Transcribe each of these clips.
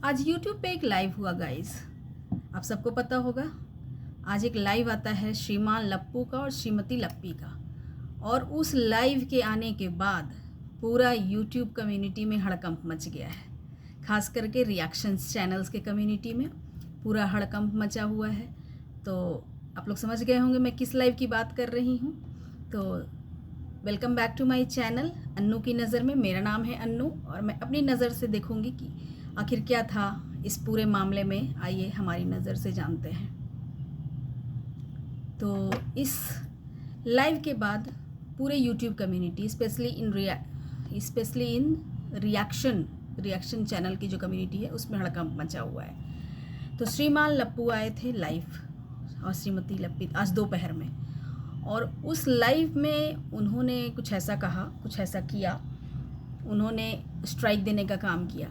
आज YouTube पे एक लाइव हुआ गाइस। आप सबको पता होगा आज एक लाइव आता है श्रीमान लप्पू का और श्रीमती लप्पी का। और उस लाइव के आने के बाद पूरा YouTube कम्युनिटी में हड़कंप मच गया है। खास करके रिएक्शंस चैनल्स के कम्युनिटी में पूरा हड़कंप मचा हुआ है। तो आप लोग समझ गए होंगे मैं किस लाइव की बात कर रही हूँ। तो welcome back to my channel Annu की नज़र में। मेरा नाम है अन्नू और मैं अपनी नज़र से देखूँगी कि आखिर क्या था इस पूरे मामले में। आइए हमारी नज़र से जानते हैं। तो इस लाइव के बाद पूरे YouTube community specially in reaction channel की जो कम्युनिटी है उसमें हड़कंप मचा हुआ है। तो श्रीमान लप्पू आए थे लाइव और श्रीमती लप्पी आज दोपहर में, और उस लाइव में उन्होंने कुछ ऐसा कहा, कुछ ऐसा किया। उन्होंने स्ट्राइक देने का काम किया,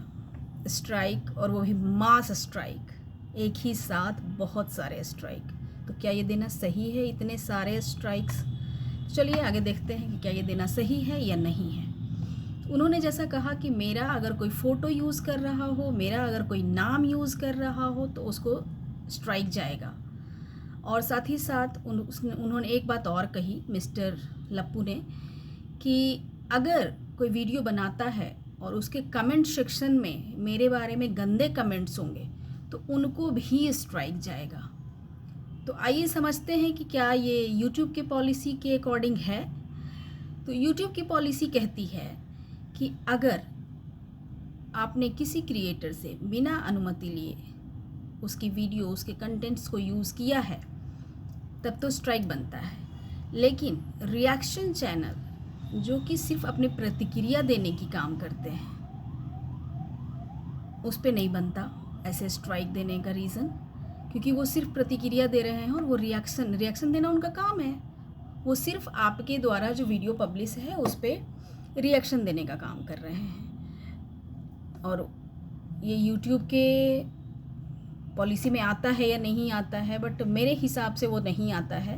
स्ट्राइक, और वो भी मास स्ट्राइक, एक ही साथ बहुत सारे स्ट्राइक। तो क्या ये देना सही है, इतने सारे स्ट्राइक्स? चलिए आगे देखते हैं कि क्या ये देना सही है या नहीं है। उन्होंने जैसा कहा कि मेरा अगर कोई फ़ोटो यूज़ कर रहा हो, मेरा अगर कोई नाम यूज़ कर रहा हो तो उसको स्ट्राइक जाएगा। और साथ ही साथ उन्होंने एक बात और कही मिस्टर लप्पू ने कि अगर कोई वीडियो बनाता है और उसके कमेंट सेक्शन में मेरे बारे में गंदे कमेंट्स होंगे तो उनको भी स्ट्राइक जाएगा। तो आइए समझते हैं कि क्या ये YouTube के पॉलिसी के अकॉर्डिंग है। तो YouTube की पॉलिसी कहती है कि अगर आपने किसी क्रिएटर से बिना अनुमति लिए उसकी वीडियो, उसके कंटेंट्स को यूज़ किया है तब तो स्ट्राइक बनता है। लेकिन रिएक्शन चैनल जो कि सिर्फ अपनी प्रतिक्रिया देने की काम करते हैं उस पे नहीं बनता ऐसे स्ट्राइक देने का रीज़न, क्योंकि वो सिर्फ प्रतिक्रिया दे रहे हैं और वो रिएक्शन देना उनका काम है। वो सिर्फ आपके द्वारा जो वीडियो पब्लिश है उस पर रिएक्शन देने का काम कर रहे हैं। और ये YouTube के पॉलिसी में आता है या नहीं आता है, बट मेरे हिसाब से वो नहीं आता है,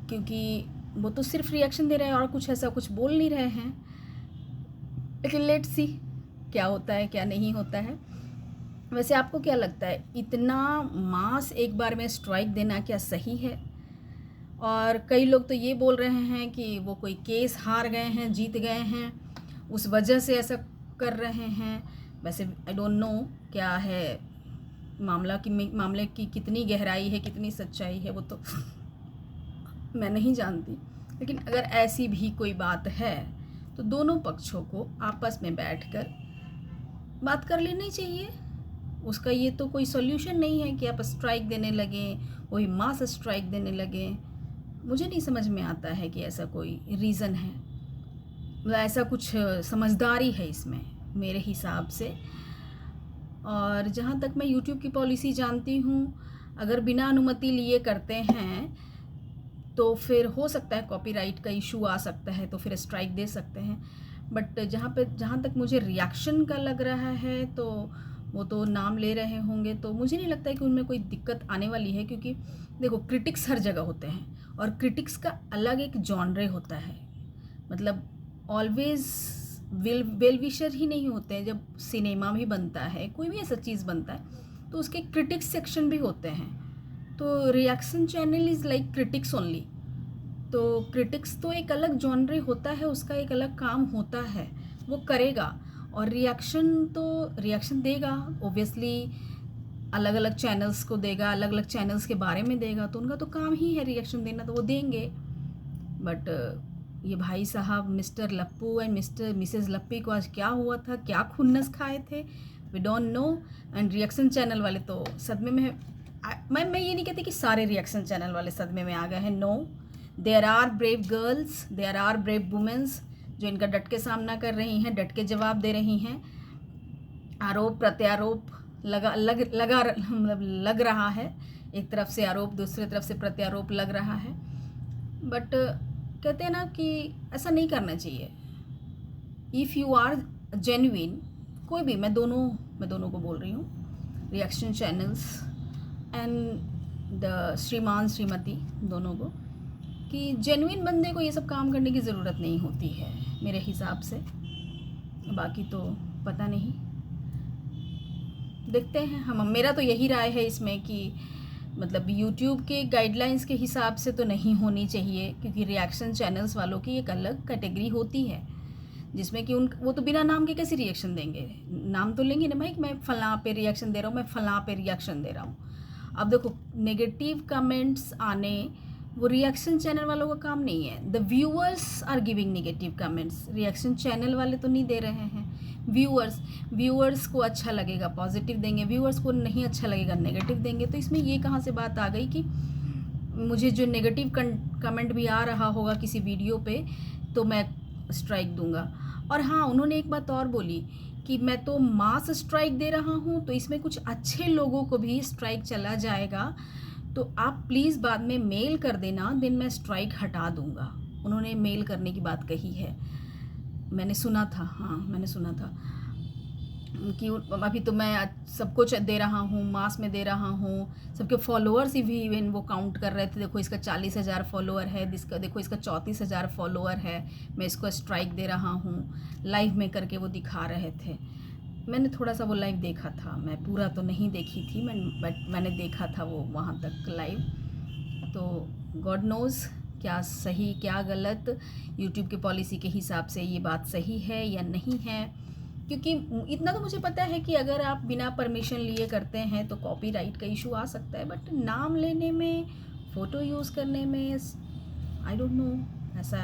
क्योंकि वो तो सिर्फ रिएक्शन दे रहे हैं और कुछ ऐसा कुछ बोल नहीं रहे हैं। लेकिन लेट्स सी क्या होता है क्या नहीं होता है। वैसे आपको क्या लगता है, इतना मास एक बार में स्ट्राइक देना क्या सही है? और कई लोग तो ये बोल रहे हैं कि वो कोई केस हार गए हैं, जीत गए हैं, उस वजह से ऐसा कर रहे हैं। वैसे आई डोंट नो क्या है मामले की कितनी गहराई है, कितनी सच्चाई है, वो तो मैं नहीं जानती। लेकिन अगर ऐसी भी कोई बात है तो दोनों पक्षों को आपस में बैठकर बात कर लेनी चाहिए। उसका ये तो कोई सॉल्यूशन नहीं है कि आप स्ट्राइक देने लगें, वही मास स्ट्राइक देने लगें। मुझे नहीं समझ में आता है कि ऐसा कोई रीज़न है, मतलब ऐसा कुछ समझदारी है इसमें मेरे हिसाब से। और जहाँ तक मैं YouTube की पॉलिसी जानती हूँ, अगर बिना अनुमति लिए करते हैं तो फिर हो सकता है कॉपीराइट का इशू आ सकता है, तो फिर स्ट्राइक दे सकते हैं। बट जहाँ तक मुझे रिएक्शन का लग रहा है तो वो तो नाम ले रहे होंगे, तो मुझे नहीं लगता है कि उनमें कोई दिक्कत आने वाली है। क्योंकि देखो, क्रिटिक्स हर जगह होते हैं और क्रिटिक्स का अलग एक जॉनरे होता है। मतलब ऑलवेज़ वेल विशर ही नहीं होते हैं। जब सिनेमा भी बनता है, कोई भी ऐसा चीज़ बनता है तो उसके क्रिटिक्स सेक्शन भी होते हैं। तो reaction channel is like critics only. तो क्रिटिक्स तो एक अलग जॉनरे होता है, उसका एक अलग काम होता है, वो करेगा। और रिएक्शन देगा ओब्वियसली, अलग अलग चैनल्स को देगा, अलग अलग चैनल्स के बारे में देगा, तो उनका तो काम ही है रिएक्शन देना, तो वो देंगे। बट ये भाई साहब Mr Lappu and Mrs Lappi को आज क्या हुआ था, क्या खुन्नस खाए थे, we don't know. And reaction channel वाले तो सदमे में मैं ये नहीं कहती कि सारे रिएक्शन चैनल वाले सदमे में आ गए हैं। No, there are brave girls, there are brave womens जो इनका डट के सामना कर रही हैं, डट के जवाब दे रही हैं। आरोप प्रत्यारोप लग रहा है, एक तरफ से आरोप, दूसरी तरफ से प्रत्यारोप लग रहा है। बट कहते हैं ना कि ऐसा नहीं करना चाहिए। इफ़ यू आर जेन्युइन, कोई भी, मैं दोनों को बोल रही हूँ, रिएक्शन चैनल्स एंड द श्रीमान श्रीमती दोनों को, कि जेन्युइन बंदे को ये सब काम करने की ज़रूरत नहीं होती है मेरे हिसाब से। बाकी तो पता नहीं। देखते हैं हम। मेरा तो यही राय है इसमें कि मतलब यूट्यूब के गाइडलाइंस के हिसाब से तो नहीं होनी चाहिए, क्योंकि रिएक्शन चैनल्स वालों की एक अलग कैटेगरी होती है जिसमें कि वो तो बिना नाम के कैसे रिएक्शन देंगे, नाम तो लेंगे ना भाई कि मैं फ़लाँ पे रिएक्शन दे रहा हूँ, मैं फ़लाँ पे रिएक्शन दे रहा हूँ। अब देखो, नेगेटिव कमेंट्स आने वो रिएक्शन चैनल वालों का काम नहीं है। The viewers are giving negative comments, reaction channel वाले तो नहीं दे रहे हैं। व्यूअर्स को अच्छा लगेगा पॉजिटिव देंगे, व्यूअर्स को नहीं अच्छा लगेगा नेगेटिव देंगे। तो इसमें ये कहाँ से बात आ गई कि मुझे जो नेगेटिव कमेंट भी आ रहा होगा किसी वीडियो पे तो मैं स्ट्राइक दूंगा। और हाँ, उन्होंने एक बात और बोली कि मैं तो मास स्ट्राइक दे रहा हूँ, तो इसमें कुछ अच्छे लोगों को भी स्ट्राइक चला जाएगा, तो आप प्लीज़ बाद में मेल कर देना, देन मैं स्ट्राइक हटा दूंगा। उन्होंने मेल करने की बात कही है, मैंने सुना था। हाँ, मैंने सुना था कि अभी तो मैं सब कुछ दे रहा हूँ, मास में दे रहा हूँ। सबके फॉलोअर्स भी इवन वो काउंट कर रहे थे, देखो इसका 40,000 फॉलोअर है, देखो इसका 34,000 फॉलोअर है, मैं इसको स्ट्राइक दे रहा हूँ। लाइव में करके वो दिखा रहे थे। मैंने थोड़ा सा वो लाइव देखा था, मैं पूरा तो नहीं देखी थी बट मैंने देखा था वो वहाँ तक लाइव। तो गॉड नोज़ क्या सही क्या गलत, यूट्यूब के पॉलिसी के हिसाब से ये बात सही है या नहीं है। क्योंकि इतना तो मुझे पता है कि अगर आप बिना परमिशन लिए करते हैं तो कॉपीराइट का इशू आ सकता है, बट नाम लेने में, फ़ोटो यूज़ करने में आई डोंट नो ऐसा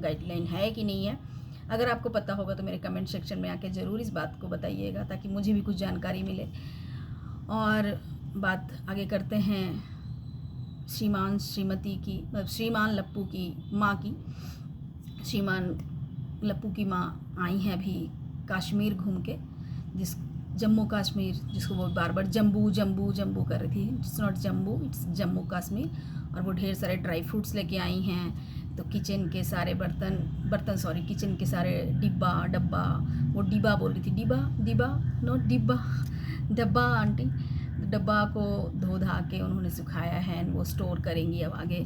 गाइडलाइन है कि नहीं है। अगर आपको पता होगा तो मेरे कमेंट सेक्शन में आके ज़रूर इस बात को बताइएगा, ताकि मुझे भी कुछ जानकारी मिले। और बात आगे करते हैं श्रीमती की, श्रीमान लप्पू की माँ की। श्रीमान लप्पू की माँ आई हैं अभी कश्मीर घूम के, जम्मू कश्मीर, जिसको वो बार बार जम्बू जम्बू जम्बू कर रही थी। इट्स नॉट जम्बू, इट्स जम्मू कश्मीर। और वो ढेर सारे ड्राई फ्रूट्स लेके आई हैं। तो किचन के सारे किचन के सारे डब्बा, वो डिब्बा बोल रही थी, डब्बा आंटी। डब्बा को धो धा के उन्होंने सुखाया है, वो स्टोर करेंगी अब आगे।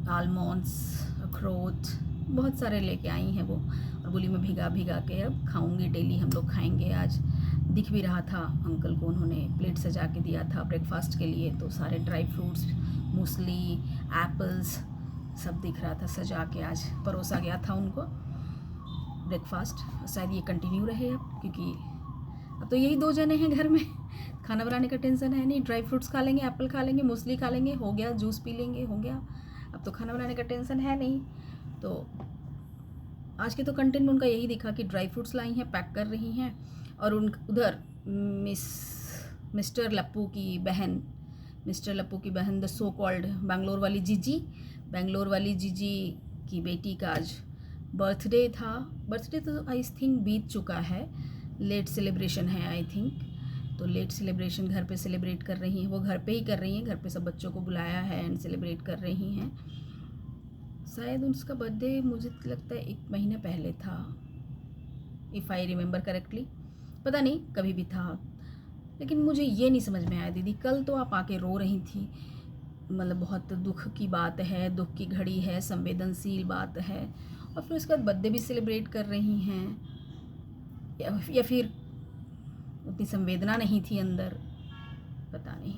आलमंड्स, अखरोट, बहुत सारे लेके आई हैं वो, और बोली मैं भिगा के अब खाऊंगी, डेली हम लोग खाएंगे। आज दिख भी रहा था अंकल को, उन्होंने प्लेट सजा के दिया था ब्रेकफास्ट के लिए, तो सारे ड्राई फ्रूट्स, मूसली, एप्पल्स सब दिख रहा था सजा के, आज परोसा गया था उनको ब्रेकफास्ट। शायद ये कंटिन्यू रहे अब, क्योंकि अब तो यही 2 जने हैं घर में, खाना बनाने का टेंशन है नहीं। ड्राई फ्रूट्स खा लेंगे, एप्पल खा लेंगे, मूसली खा लेंगे, हो गया, जूस पी लेंगे, हो गया। अब तो खाना बनाने का टेंशन है नहीं। तो आज के तो कंटेंट उनका यही दिखा कि ड्राई फ्रूट्स लाई हैं, पैक कर रही हैं। और उधर मिस्टर लप्पू की बहन द सो कॉल्ड बेंगलोर वाली जीजी की बेटी का आज बर्थडे था। बर्थडे तो आई थिंक बीत चुका है, लेट सेलिब्रेशन है आई थिंक। तो लेट सेलिब्रेशन घर पे सेलिब्रेट कर रही हैं, वो घर पे ही कर रही हैं, घर पे सब बच्चों को बुलाया है एंड सेलिब्रेट कर रही हैं। शायद उसका बर्थडे मुझे लगता है 1 महीने पहले था, इफ़ आई रिमेंबर करेक्टली, पता नहीं कभी भी था। लेकिन मुझे ये नहीं समझ में आया दीदी, कल तो आप आके रो रही थी, मतलब बहुत दुख की बात है, दुख की घड़ी है, संवेदनशील बात है, और फिर उसके बाद बर्थडे भी सेलिब्रेट कर रही हैं, या फिर उतनी संवेदना नहीं थी अंदर, पता नहीं।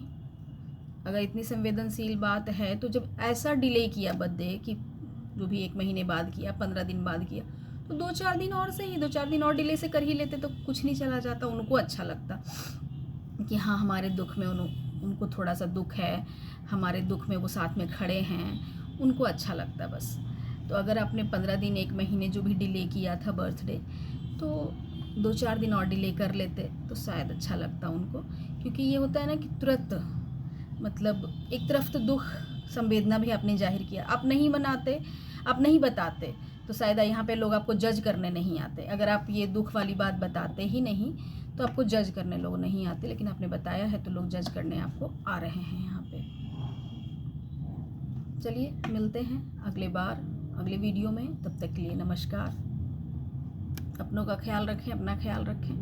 अगर इतनी संवेदनशील बात है तो जब ऐसा डिले किया बर्थडे, कि जो भी 1 महीने बाद किया, 15 दिन बाद किया, तो 2-4 दिन और सही, 2-4 दिन और डिले से कर ही लेते तो कुछ नहीं चला जाता। उनको अच्छा लगता कि हाँ हमारे दुख में उनको थोड़ा सा दुख है, हमारे दुख में वो साथ में खड़े हैं, उनको अच्छा लगता बस। तो अगर आपने 15 दिन 1 महीने जो भी डिले किया था बर्थडे, तो 2-4 दिन और डिले कर लेते तो शायद अच्छा लगता उनको। क्योंकि ये होता है ना कि तुरंत, मतलब एक तरफ तो दुख संवेदना भी आपने जाहिर किया, आप नहीं मनाते, आप नहीं बताते, तो शायद यहाँ पे लोग आपको जज करने नहीं आते। अगर आप ये दुख वाली बात बताते ही नहीं तो आपको जज करने लोग नहीं आते, लेकिन आपने बताया है तो लोग जज करने आपको आ रहे हैं यहाँ पे। चलिए मिलते हैं अगले वीडियो में, तब तक के लिए नमस्कार। अपनों का ख्याल रखें, अपना ख्याल रखें।